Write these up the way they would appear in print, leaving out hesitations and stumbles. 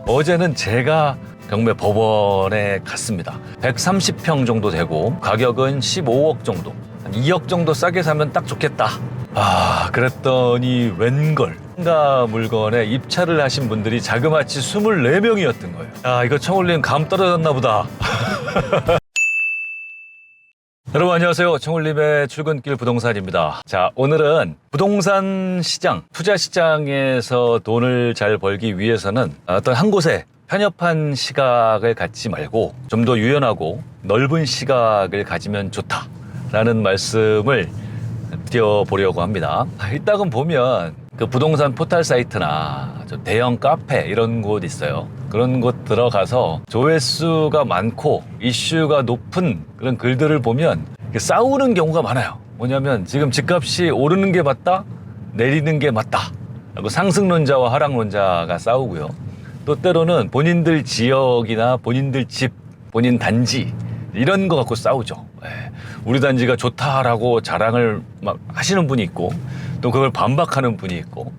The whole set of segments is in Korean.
어제는 제가 경매 법원에 갔습니다. 130평 정도 되고 가격은 15억 정도, 한 2억 정도 싸게 사면 딱 좋겠다. 그랬더니 웬걸 상가 물건에 입찰을 하신 분들이 자그마치 24명이었던 거예요. 이거 청울님 감 떨어졌나 보다. 여러분 안녕하세요. 청울님의 출근길 부동산입니다. 자, 오늘은 부동산 시장, 투자 시장에서 돈을 잘 벌기 위해서는 어떤 한 곳에 편협한 시각을 갖지 말고 좀 더 유연하고 넓은 시각을 가지면 좋다라는 말씀을 드려보려고 합니다. 일단은 보면 그 부동산 포털 사이트나 대형 카페 이런 곳 있어요. 그런 곳 들어가서 조회수가 많고 이슈가 높은 그런 글들을 보면 싸우는 경우가 많아요. 뭐냐면 지금 집값이 오르는 게 맞다, 내리는 게 맞다. 상승론자와 하락론자가 싸우고요. 또 때로는 본인들 지역이나 본인들 집, 본인 단지 이런 거 갖고 싸우죠. 우리 단지가 좋다라고 자랑을 막 하시는 분이 있고 또 그걸 반박하는 분이 있고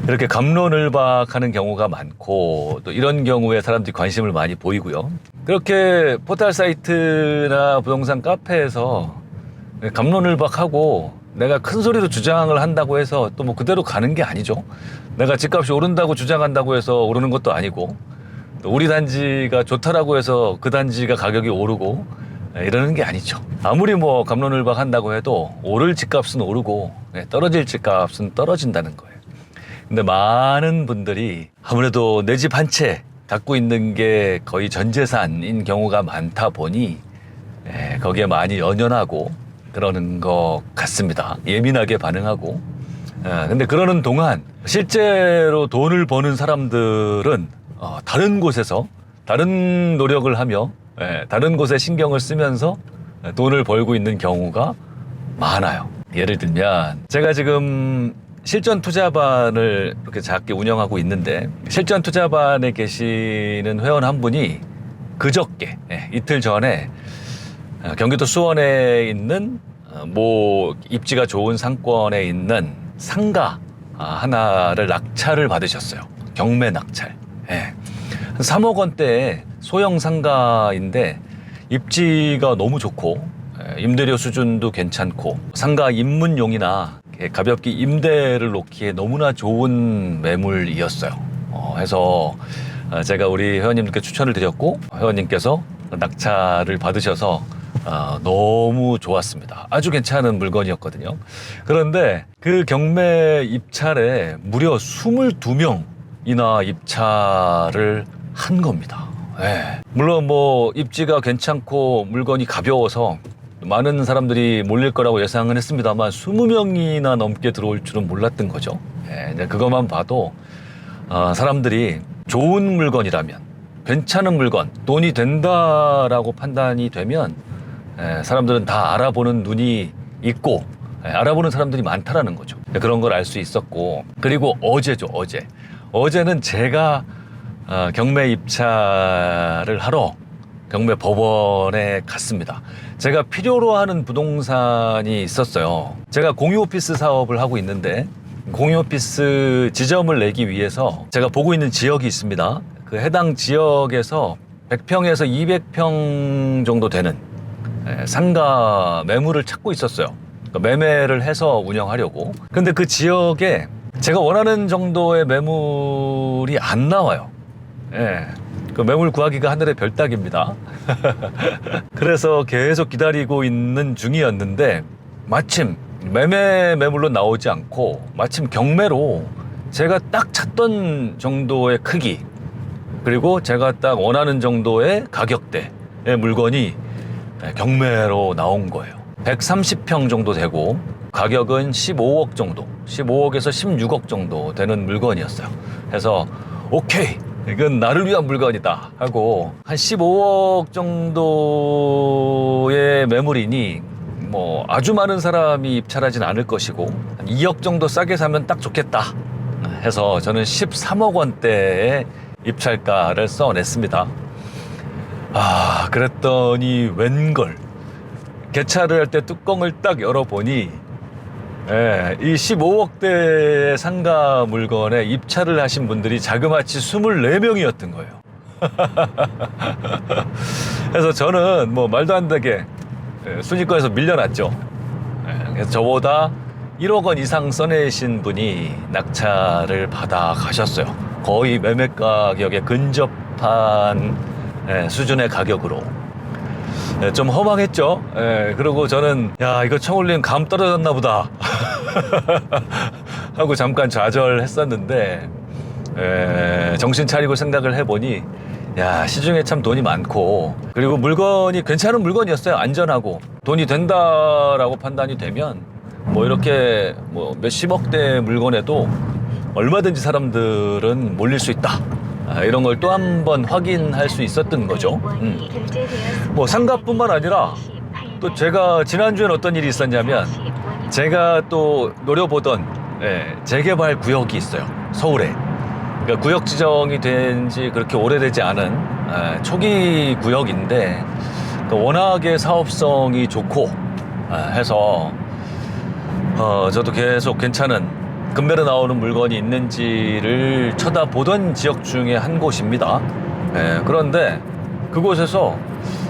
이렇게 갑론을박하는 경우가 많고 또 이런 경우에 사람들이 관심을 많이 보이고요. 그렇게 포털 사이트나 부동산 카페에서 갑론을박하고 내가 큰 소리로 주장을 한다고 해서 또 뭐 그대로 가는 게 아니죠. 내가 집값이 오른다고 주장한다고 해서 오르는 것도 아니고 또 우리 단지가 좋다라고 해서 그 단지가 가격이 오르고 이러는 게 아니죠. 아무리 뭐 갑론을박 한다고 해도 오를 집값은 오르고 떨어질 집값은 떨어진다는 거예요. 근데 많은 분들이 아무래도 내 집 한 채 갖고 있는 게 거의 전 재산인 경우가 많다 보니 거기에 많이 연연하고 그러는 것 같습니다. 예민하게 반응하고. 근데 그러는 동안 실제로 돈을 버는 사람들은 다른 곳에서 다른 노력을 하며 다른 곳에 신경을 쓰면서 돈을 벌고 있는 경우가 많아요. 예를 들면 제가 지금 실전 투자반을 이렇게 작게 운영하고 있는데 실전 투자반에 계시는 회원 한 분이 그저께 이틀 전에 경기도 수원에 있는 뭐 입지가 좋은 상권에 있는 상가 하나를 낙찰을 받으셨어요. 경매 낙찰. 한 3억 원대의 소형 상가인데 입지가 너무 좋고 임대료 수준도 괜찮고 상가 입문용이나 가볍게 임대를 놓기에 너무나 좋은 매물이었어요. 해서 제가 우리 회원님들께 추천을 드렸고 회원님께서 낙찰을 받으셔서 너무 좋았습니다. 아주 괜찮은 물건이었거든요. 그런데 그 경매 입찰에 무려 22명이나 입찰을 한 겁니다. 물론 뭐 입지가 괜찮고 물건이 가벼워서 많은 사람들이 몰릴 거라고 예상은 했습니다만 20명이나 넘게 들어올 줄은 몰랐던 거죠. 이제 그것만 봐도 사람들이 좋은 물건이라면 괜찮은 물건, 돈이 된다라고 판단이 되면 사람들은 다 알아보는 눈이 있고 알아보는 사람들이 많다라는 거죠. 그런 걸 알 수 있었고, 그리고 어제죠. 어제는 제가 경매 입찰을 하러 경매 법원에 갔습니다. 제가 필요로 하는 부동산이 있었어요. 제가 공유 오피스 사업을 하고 있는데 공유 오피스 지점을 내기 위해서 제가 보고 있는 지역이 있습니다. 그 해당 지역에서 100평에서 200평 정도 되는 상가 매물을 찾고 있었어요. 그러니까 매매를 해서 운영하려고. 근데 그 지역에 제가 원하는 정도의 매물이 안 나와요. 그 매물 구하기가 하늘의 별 따기입니다. 그래서 계속 기다리고 있는 중이었는데 마침 매물로 나오지 않고 마침 경매로 제가 딱 찾던 정도의 크기 그리고 제가 딱 원하는 정도의 가격대의 물건이 경매로 나온 거예요. 130평 정도 되고 가격은 15억 정도, 15억에서 16억 정도 되는 물건이었어요. 그래서 오케이, 이건 나를 위한 물건이다 하고 한 15억 정도의 매물이니 뭐 아주 많은 사람이 입찰하진 않을 것이고 한 2억 정도 싸게 사면 딱 좋겠다 해서 저는 13억 원대의 입찰가를 써냈습니다. 그랬더니 웬걸 개차를 할 때 뚜껑을 딱 열어보니 예, 이 15억대 상가 물건에 입찰을 하신 분들이 자그마치 24명이었던 거예요. 그래서 저는 뭐 말도 안 되게 순위권에서 밀려났죠. 예, 그래서 저보다 1억 원 이상 써내신 분이 낙찰을 받아 가셨어요. 거의 매매 가격에 근접한 수준의 가격으로. 좀 허망했죠. 그리고 저는 야, 이거 청울림 감 떨어졌나 보다 하고 잠깐 좌절했었는데, 정신 차리고 생각을 해보니 야, 시중에 참 돈이 많고, 그리고 물건이 괜찮은 물건이었어요. 안전하고 돈이 된다라고 판단이 되면 뭐 이렇게 뭐 몇십억대 물건에도 얼마든지 사람들은 몰릴 수 있다. 이런 걸 또 한 번 확인할 수 있었던 거죠. 뭐 상가뿐만 아니라 또 제가 지난주엔 어떤 일이 있었냐면, 제가 또 노려보던 재개발 구역이 있어요. 서울에. 그러니까 구역 지정이 된 지 그렇게 오래되지 않은 초기 구역인데, 워낙에 사업성이 좋고 해서 저도 계속 괜찮은 금매로 나오는 물건이 있는지를 쳐다보던 지역 중에 한 곳입니다. 그런데 그곳에서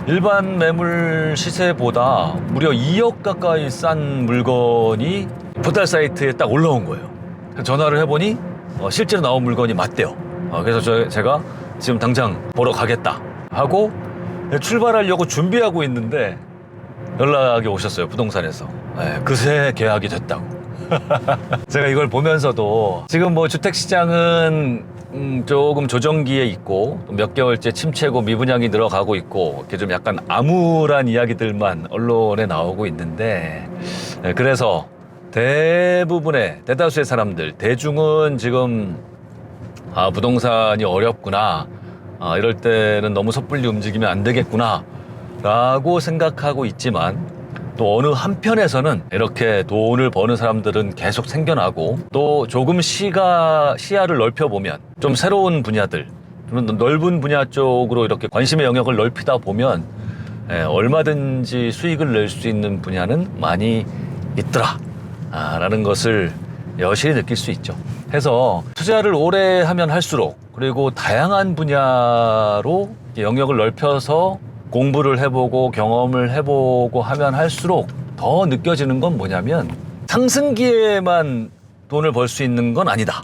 일반 매물 시세보다 무려 2억 가까이 싼 물건이 포털 사이트에 딱 올라온 거예요. 전화를 해보니 실제로 나온 물건이 맞대요. 그래서 제가 지금 당장 보러 가겠다 하고 출발하려고 준비하고 있는데 연락이 오셨어요. 부동산에서. 그새 계약이 됐다고. 제가 이걸 보면서도 지금 뭐 주택시장은 조금 조정기에 있고 몇 개월째 침체고 미분양이 늘어가고 있고 이렇게 좀 약간 암울한 이야기들만 언론에 나오고 있는데, 그래서 대다수의 사람들, 대중은 지금 부동산이 어렵구나, 이럴 때는 너무 섣불리 움직이면 안 되겠구나 라고 생각하고 있지만, 또 어느 한편에서는 이렇게 돈을 버는 사람들은 계속 생겨나고, 또 조금 시야를 넓혀보면 좀 새로운 분야들, 좀 넓은 분야 쪽으로 이렇게 관심의 영역을 넓히다 보면 얼마든지 수익을 낼 수 있는 분야는 많이 있더라 라는 것을 여실히 느낄 수 있죠. 해서 투자를 오래 하면 할수록, 그리고 다양한 분야로 영역을 넓혀서 공부를 해보고 경험을 해보고 하면 할수록 더 느껴지는 건 뭐냐면, 상승기에만 돈을 벌 수 있는 건 아니다.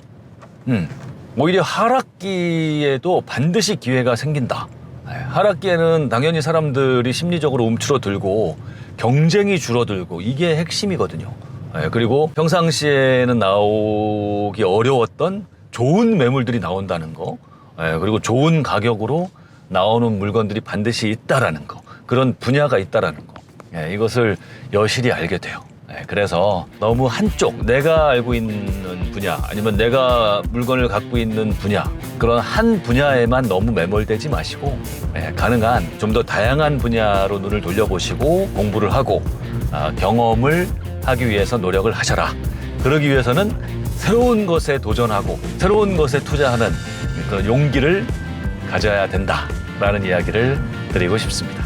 오히려 하락기에도 반드시 기회가 생긴다. 하락기에는 당연히 사람들이 심리적으로 움츠러들고 경쟁이 줄어들고 이게 핵심이거든요. 그리고 평상시에는 나오기 어려웠던 좋은 매물들이 나온다는 거, 그리고 좋은 가격으로 나오는 물건들이 반드시 있다라는 거, 그런 분야가 있다라는 거, 이것을 여실히 알게 돼요. 그래서 너무 한쪽, 내가 알고 있는 분야, 아니면 내가 물건을 갖고 있는 분야, 그런 한 분야에만 너무 매몰되지 마시고, 가능한 좀 더 다양한 분야로 눈을 돌려보시고 공부를 하고 경험을 하기 위해서 노력을 하셔라. 그러기 위해서는 새로운 것에 도전하고 새로운 것에 투자하는 그런 용기를 가져야 된다라는 이야기를 드리고 싶습니다.